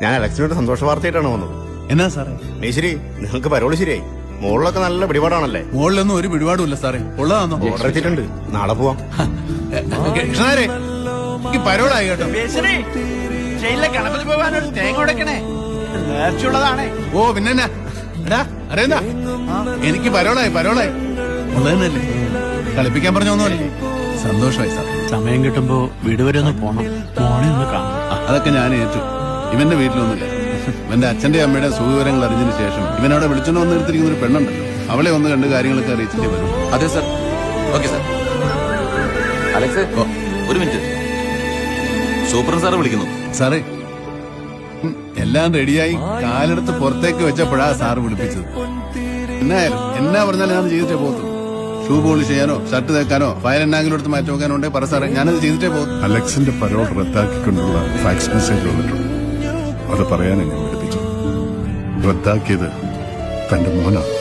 ഞാൻ അലക്സിനോട് സന്തോഷ വാർത്തയായിട്ടാണ് വന്നത്. എന്നാ സാറേ? മേശ്ശേരി, നിങ്ങൾക്ക് പരോള് ശരിയായി. മുകളിലൊക്കെ നല്ല പിടിപാടാണല്ലേ? മുകളിലൊന്നും ഒരു പിടിപാടുമില്ല സാറേ. ഉള്ളതാണോ? ഓർഡർ എത്തിയിട്ടുണ്ട്, നാളെ പോവാം. കൃഷ്ണാരെ, എനിക്ക് പരോളായി കേട്ടോ. ജയിലിലെ ഗണപതി ഭഗവാൻ ഒരു തേങ്ങ ഉടക്കണേ, നേർച്ചയുള്ളതാണേ. ഓ പിന്നെന്നാ എടാ അറിയുന്ന എനിക്ക് പരോളായി ഉള്ളതെന്നല്ലേ, കളിപ്പിക്കാൻ പറഞ്ഞൊന്നുമല്ലേ. സന്തോഷമായി സാർ. സമയം കിട്ടുമ്പോ വീട് വരെ ഒന്ന് പോണം, മോനെ ഒന്ന് കാണണം. അതൊക്കെ ഞാൻ ഏറ്റു. ഇവന്റെ വീട്ടിലൊന്നുമില്ല. ഇവന്റെ അച്ഛന്റെ അമ്മയുടെ സുഖവിവരങ്ങൾ അറിഞ്ഞതിന് ശേഷം ഇവനവിടെ വിളിച്ചോണ്ട് വന്ന് എടുത്തിരിക്കുന്ന ഒരു പെണ്ണുണ്ടല്ലോ, അവളെ ഒന്ന് കണ്ട് കാര്യങ്ങളൊക്കെ അറിയിച്ചിട്ടേ വരും. അതെ സാർ. Okay sir. അലക്സ്, ഒരു മിനിറ്റ്. സൂപ്രണ്ട് സാറ് വിളിക്കുന്നു. സാറേ, എല്ലാം റെഡിയായി കാലെടുത്ത് പുറത്തേക്ക് വെച്ചപ്പോഴാ സാറ് വിളിപ്പിച്ചത്. എന്നാ പറഞ്ഞാലും ഞാൻ ചെയ്തിട്ടേ പോകത്തു. ഷൂ പോളിഷ് ചെയ്യാനോ ഷർട്ട് തേക്കാനോ ഫയൽ എന്നാങ്കിലും എടുത്ത് മാറ്റി വെക്കാനോ ഉണ്ടെങ്കിൽ പറ സാറേ, ഞാനത് ചെയ്തിട്ടേ പോകും. അലക്സിന്റെ പരോൾ റദ്ദാക്കിക്കൊണ്ടുള്ള ഫാക്സ് മെസ്സേജ് വന്നിട്ടുണ്ട്. അത് പറയാനാണ് ഞാൻ വിളിപ്പിച്ചത്. റദ്ദാക്കിയത് തന്റെ മോനാണ്.